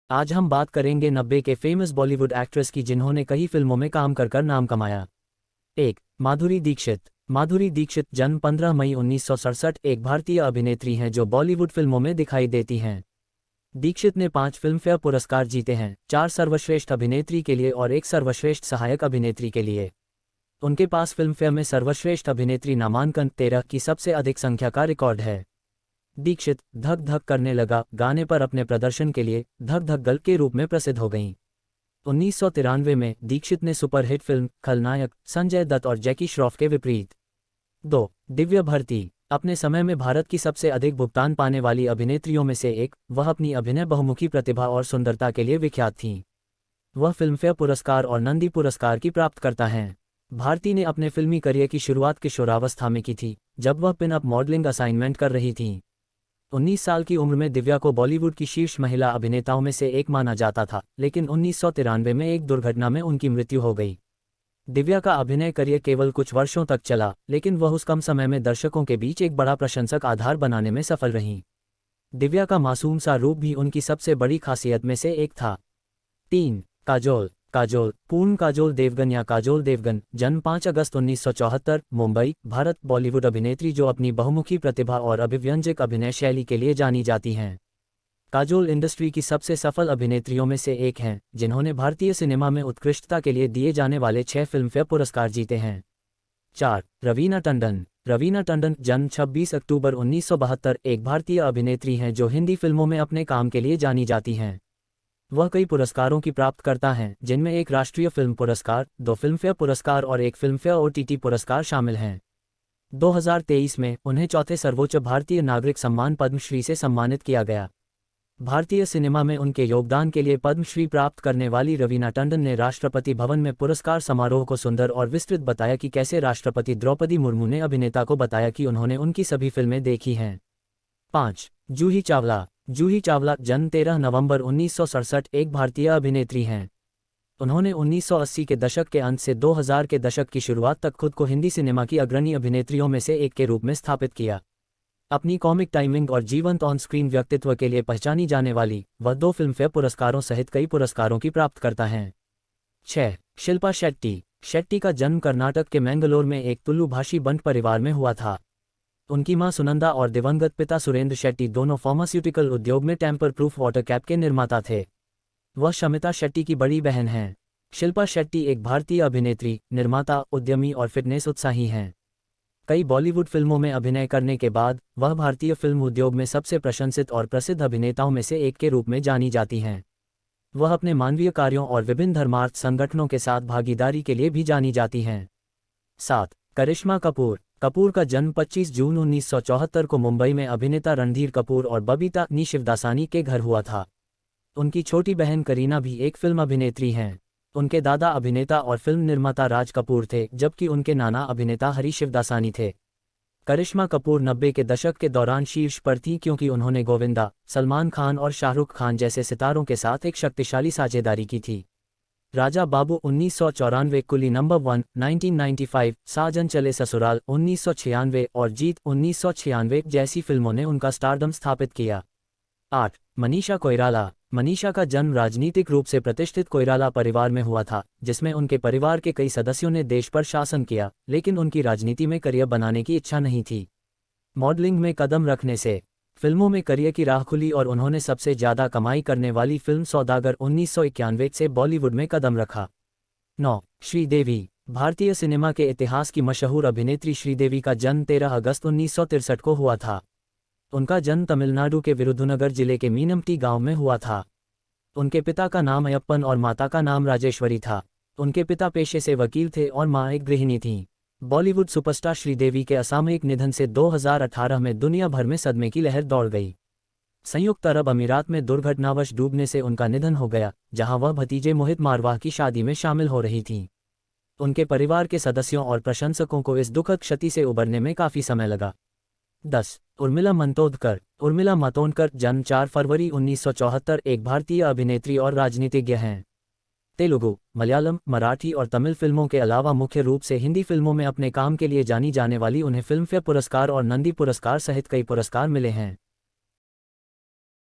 आज हम बात करेंगे 90 के फेमस बॉलीवुड एक्ट्रेस की जिन्होंने कई फिल्मों में काम कर नाम कमाया। 1. माधुरी दीक्षित। माधुरी दीक्षित जन्म 15 मई 1967 एक भारतीय अभिनेत्री हैं जो बॉलीवुड फिल्मों में दिखाई देती हैं। दीक्षित ने 5 फिल्मफेयर पुरस्कार जीते हैं, 4 सर्वश्रेष्ठ अभिनेत्री के लिए और 1 सर्वश्रेष्ठ सहायक अभिनेत्री के लिए। उनके पास फिल्मफेयर में सर्वश्रेष्ठ अभिनेत्री नामांकन 13 की सबसे अधिक संख्या का रिकॉर्ड है। दीक्षित धक धक करने लगा गाने पर अपने प्रदर्शन के लिए धक धक गर्ल के रूप में प्रसिद्ध हो गईं। 1993 में दीक्षित ने सुपरहिट फिल्म खलनायक संजय दत्त और जैकी श्रॉफ के विपरीत 2. दिव्या भारती। अपने समय में भारत की सबसे अधिक भुगतान पाने वाली अभिनेत्रियों में से एक, वह अपनी अभिनय बहुमुखी प्रतिभा और सुंदरता के लिए विख्यात थीं। वह फिल्मफेयर पुरस्कार और नंदी पुरस्कार की प्राप्तकर्ता हैं। भारती ने अपने फिल्मी करियर की शुरुआत किशोरावस्था में की थी, जब वह पिन अप मॉडलिंग असाइनमेंट कर रही थीं। 19 साल की उम्र में दिव्या को बॉलीवुड की शीर्ष महिला अभिनेताओं में से एक माना जाता था, लेकिन 1993 में एक दुर्घटना में उनकी मृत्यु हो गई। दिव्या का अभिनय करियर केवल कुछ वर्षों तक चला, लेकिन वह उस कम समय में दर्शकों के बीच एक बड़ा प्रशंसक आधार बनाने में सफल रहीं। दिव्या का मासूम सा रूप भी उनकी सबसे बड़ी खासियत में से एक था। 3. काजोल। काजोल पूर्ण काजोल देवगन या काजोल देवगन जन्म 5 अगस्त 1974 मुंबई, भारत, बॉलीवुड अभिनेत्री जो अपनी बहुमुखी प्रतिभा और अभिव्यंजक अभिनय शैली के लिए जानी जाती हैं। काजोल इंडस्ट्री की सबसे सफल अभिनेत्रियों में से एक हैं, जिन्होंने भारतीय सिनेमा में उत्कृष्टता के लिए दिए जाने वाले 6 फिल्मफेयर पुरस्कार जीते हैं। 4. रवीना टंडन। रवीना टंडन जन्म 26 अक्टूबर 1972 एक भारतीय अभिनेत्री हैं जो हिंदी फिल्मों में अपने काम के लिए जानी जाती हैं। वह कई पुरस्कारों की प्राप्तकर्ता हैं, जिनमें एक राष्ट्रीय फिल्म पुरस्कार, 2 फिल्मफेयर पुरस्कार और 1 फिल्मफेयर ओटीटी पुरस्कार शामिल हैं। 2023 में उन्हें चौथे सर्वोच्च भारतीय नागरिक सम्मान पद्मश्री से सम्मानित किया गया। भारतीय सिनेमा में उनके योगदान के लिए पद्मश्री प्राप्त करने वाली रवीना टंडन ने राष्ट्रपति भवन में पुरस्कार समारोह को सुंदर और विस्तृत बताया कि कैसे राष्ट्रपति द्रौपदी मुर्मू ने अभिनेता को बताया कि उन्होंने उनकी सभी फिल्में देखी हैं। 5. जूही चावला। जूही चावला जन्म 13 नवंबर 1967 एक भारतीय अभिनेत्री हैं। उन्होंने 1980 के दशक के अंत से 2000 के दशक की शुरुआत तक खुद को हिंदी सिनेमा की अग्रणी अभिनेत्रियों में से एक के रूप में स्थापित किया। अपनी कॉमिक टाइमिंग और जीवंत ऑन स्क्रीन व्यक्तित्व के लिए पहचानी जाने वाली वह 2 फिल्मफेयर पुरस्कारों सहित कई पुरस्कारों की प्राप्तकर्ता हैं। 6. शिल्पा शेट्टी। शेट्टी का जन्म कर्नाटक के मैंगलोर में एक तुलु भाषी बंट परिवार में हुआ था। उनकी मां सुनंदा और दिवंगत पिता सुरेंद्र शेट्टी दोनों फार्मास्यूटिकल उद्योग में टेम्पर प्रूफ वाटर कैप के निर्माता थे। वह शमिता शेट्टी की बड़ी बहन हैं। शिल्पा शेट्टी एक भारतीय अभिनेत्री, निर्माता, उद्यमी और फिटनेस उत्साही हैं। कई बॉलीवुड फिल्मों में अभिनय करने के बाद वह भारतीय फिल्म उद्योग में सबसे प्रशंसित और प्रसिद्ध अभिनेताओं में से एक के रूप में जानी जाती हैं। वह अपने मानवीय कार्यों और विभिन्न धर्मार्थ संगठनों के साथ भागीदारी के लिए भी जानी जाती हैं। 7. करिश्मा कपूर। कपूर का जन्म 25 जून 1974 को मुंबई में अभिनेता रणधीर कपूर और बबीता नी शिवदासानी के घर हुआ था। उनकी छोटी बहन करीना भी एक फिल्म अभिनेत्री हैं। उनके दादा अभिनेता और फिल्म निर्माता राज कपूर थे, जबकि उनके नाना अभिनेता हरी शिवदासानी थे। करिश्मा कपूर 90 के दशक के दौरान शीर्ष पर थीं क्योंकि उन्होंने गोविंदा, सलमान खान और शाहरुख खान जैसे सितारों के साथ एक शक्तिशाली साझेदारी की थी। राजा बाबू 1994, कुली नंबर 1 1995, साजन चले ससुराल 1996 और जीत 1996 जैसी फिल्मों ने उनका स्टारडम स्थापित किया। 8. मनीषा कोइराला। मनीषा का जन्म राजनीतिक रूप से प्रतिष्ठित कोइराला परिवार में हुआ था, जिसमें उनके परिवार के कई सदस्यों ने देश पर शासन किया, लेकिन उनकी राजनीति में करियर बनाने की इच्छा नहीं थी। मॉडलिंग में कदम रखने से फिल्मों में करियर की राह खुली और उन्होंने सबसे ज्यादा कमाई करने वाली फिल्म सौदागर 1991 से बॉलीवुड में कदम रखा। 9. श्रीदेवी। भारतीय सिनेमा के इतिहास की मशहूर अभिनेत्री श्रीदेवी का जन्म 13 अगस्त 1963 को हुआ था। उनका जन्म तमिलनाडु के विरुधुनगर जिले के मीनमटी गांव में हुआ था। उनके पिता का नाम अयप्पन और माता का नाम राजेश्वरी था। उनके पिता पेशे से वकील थे और मां एक गृहिणी थीं। बॉलीवुड सुपरस्टार श्रीदेवी के असामयिक निधन से 2018 में दुनिया भर में सदमे की लहर दौड़ गई। संयुक्त अरब अमीरात में दुर्घटनावश डूबने से उनका निधन हो गया, जहां वह भतीजे मोहित मारवाह की शादी में शामिल हो रही थीं। उनके परिवार के सदस्यों और प्रशंसकों को इस दुखद क्षति से उबरने में काफी समय लगा। 10. उर्मिला मातोंडकर। उर्मिला मातोंडकर जन्म 4 फरवरी 1974 एक भारतीय अभिनेत्री और राजनीतिज्ञ हैं। तेलुगु, मलयालम, मराठी और तमिल फिल्मों के अलावा मुख्य रूप से हिंदी फिल्मों में अपने काम के लिए जानी जाने वाली उन्हें फिल्मफेयर पुरस्कार और नंदी पुरस्कार सहित कई पुरस्कार मिले हैं।